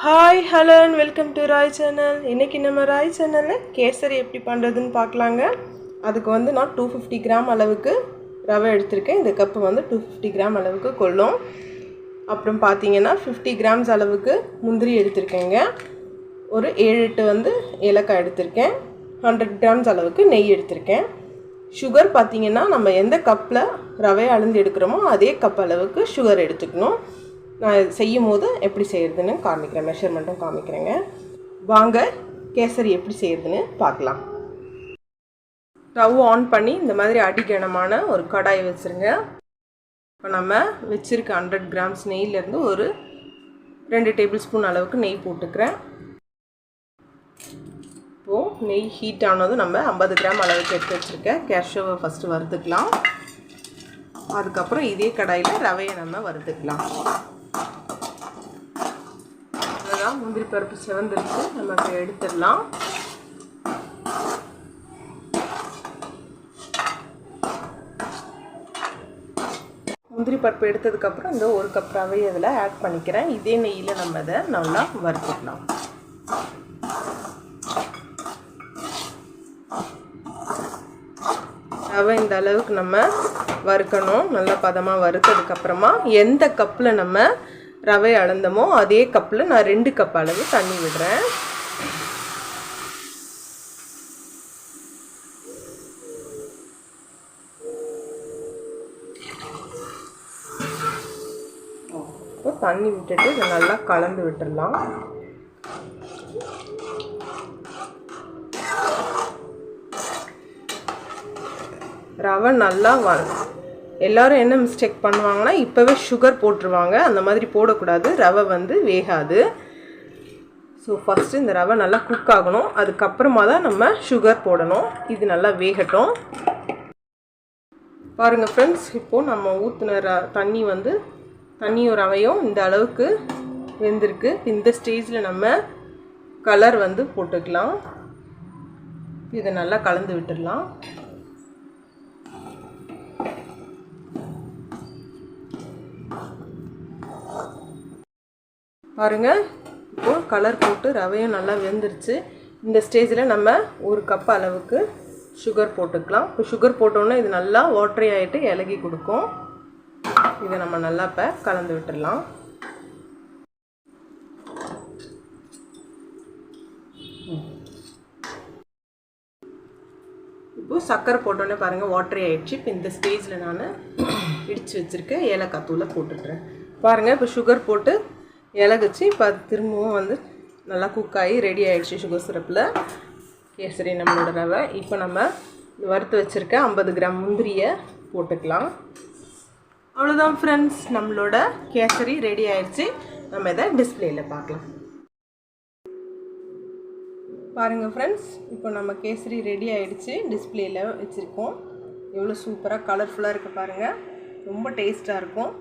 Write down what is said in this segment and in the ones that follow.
Hi hello and welcome to Roy channel. இன்றைக்கி நம்ம ராய் சேனலில் கேசரி எப்படி பண்ணுறதுன்னு பார்க்கலாங்க. அதுக்கு வந்து நான் 250 கிராம் அளவுக்கு ரவை எடுத்திருக்கேன். இந்த கப்பு வந்து 250 கிராம் அளவுக்கு கொள்ளும். அப்புறம் பார்த்தீங்கன்னா 50 கிராம்ஸ் அளவுக்கு முந்திரி எடுத்திருக்கேங்க. ஒரு 7-8 வந்து ஏலக்காய் எடுத்திருக்கேன். 100 கிராம்ஸ் அளவுக்கு நெய் எடுத்திருக்கேன். சுகர் பார்த்திங்கன்னா நம்ம எந்த கப்பில் ரவையை அளந்து எடுக்கிறோமோ அதே கப் அளவுக்கு சுகர் எடுத்துக்கணும். நான் செய்யும் போது எப்படி செய்கிறதுன்னு காமிக்கிறேன், மெஷர்மெண்ட்டும் காமிக்கிறேங்க. வாங்க கேசரி எப்படி செய்கிறதுன்னு பார்க்கலாம். ஸ்டவ் ஆன் பண்ணி இந்த மாதிரி அடிக்கணமான ஒரு கடாய் வச்சுருங்க. இப்போ நம்ம வச்சுருக்க 100 கிராம்ஸ் நெய்யிலேருந்து ஒரு 2 டேபிள் ஸ்பூன் அளவுக்கு நெய் போட்டுக்கிறேன். இப்போது நெய் ஹீட் ஆனதும் நம்ம 50 கிராம் அளவுக்கு எடுத்து வச்சுருக்கேன் கேஷ்யூவை ஃபஸ்ட்டு வறுத்துக்கலாம். அதுக்கப்புறம் இதே கடாயில் ரவையை நம்ம வறுத்துக்கலாம். அதுதான் முந்திரி பருப்பு செவந்துருச்சு, நம்ம இப்போ எடுத்துடலாம். முந்திரி பருப்பு எடுத்ததுக்கப்புறம் இந்த ஒரு கப் ரவையை இதில் ஆட் பண்ணிக்கிறேன். இதே நெய்யில் நம்ம இதை நல்லா வறுத்துக்கலாம். ரவை இந்த அளவுக்கு நம்ம வறுக்கணும். நல்லா பதமாக வறுத்ததுக்கப்புறமா எந்த கப்பில் நம்ம ரவை அளந்தமோ அதே கப்பில் நான் 2 கப் அளவு தண்ணி விடுறேன். இப்போ தண்ணி விட்டுட்டு இதை நல்லா கலந்து விட்டுடலாம். ரவை நல்லா எல்லோரும் என்ன மிஸ்டேக் பண்ணுவாங்கன்னா இப்போவே சுகர் போட்டுருவாங்க. அந்த மாதிரி போடக்கூடாது, ரவை வந்து வேகாது. ஸோ ஃபஸ்ட்டு இந்த ரவை நல்லா குக் ஆகணும், அதுக்கப்புறமா தான் நம்ம சுகர் போடணும். இது நல்லா வேகட்டும். பாருங்கள் ஃப்ரெண்ட்ஸ், இப்போது நம்ம ஊற்றின தண்ணியும் ரவையும் இந்த அளவுக்கு வெந்திருக்கு. இந்த ஸ்டேஜில் நம்ம கலர் வந்து போட்டுக்கலாம். இதை நல்லா கலந்து விட்டுடலாம். பாருங்கள், இப்போது கலர் போட்டு ரவையும் நல்லா வெந்துருச்சு. இந்த ஸ்டேஜில் நம்ம 1 கப் அளவுக்கு சுகர் போட்டுக்கலாம். இப்போ சுகர் போட்டோன்னே இது நல்லா வாட்டரி ஆகிட்டு இலகி கொடுக்கும். இதை நம்ம நல்லா இப்போ கலந்து விட்டுடலாம். இப்போது சர்க்கரை போட்டோன்னே பாருங்கள் வாட்டரி ஆகிடுச்சு. இப்போ இந்த ஸ்டேஜில் நான் இடித்து வச்சுருக்க ஏலக்காய் தூளை போட்டுடுறேன். பாருங்கள், இப்போ சுகர் போட்டு இலகுச்சு. இப்போ அது திரும்பவும் வந்து நல்லா குக் ஆகி ரெடி ஆகிடுச்சு சுகர் சிரப்பில் கேசரி நம்மளோட ரவை. இப்போ நம்ம வறுத்து வச்சுருக்க 50 கிராம் முந்திரியை போட்டுக்கலாம். அவ்வளோதான் ஃப்ரெண்ட்ஸ், நம்மளோட கேசரி ரெடி ஆகிடுச்சு. நம்ம இதை டிஸ்பிளேயில் பார்க்கலாம். பாருங்கள் ஃப்ரெண்ட்ஸ், இப்போ நம்ம கேசரி ரெடி ஆகிடுச்சு. டிஸ்பிளேயில் வச்சுருக்கோம். எவ்வளோ சூப்பராக கலர்ஃபுல்லாக இருக்குது பாருங்கள். ரொம்ப டேஸ்ட்டாக இருக்கும்.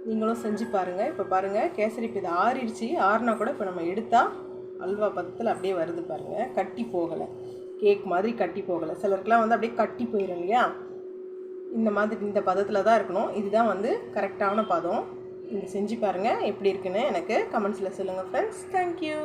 நீங்களும் செஞ்சு பாருங்கள். இப்போ பாருங்கள், கேசரி இப்போ இது ஆறிடுச்சு. ஆறினா கூட இப்போ நம்ம எடுத்தால் அல்வா பதத்தில் அப்படியே வருது பாருங்கள். கட்டி போகலை, கேக் மாதிரி கட்டி போகலை. சிலருக்குலாம் வந்து அப்படியே கட்டி போயிடும் இல்லையா, இந்த மாதிரி இந்த பதத்தில் தான் இருக்கணும். இதுதான் வந்து கரெக்டான பதம். நீங்கள் செஞ்சு பாருங்கள், எப்படி இருக்குன்னு எனக்கு கமெண்ட்ஸில் சொல்லுங்கள் ஃப்ரெண்ட்ஸ். தேங்க்யூ.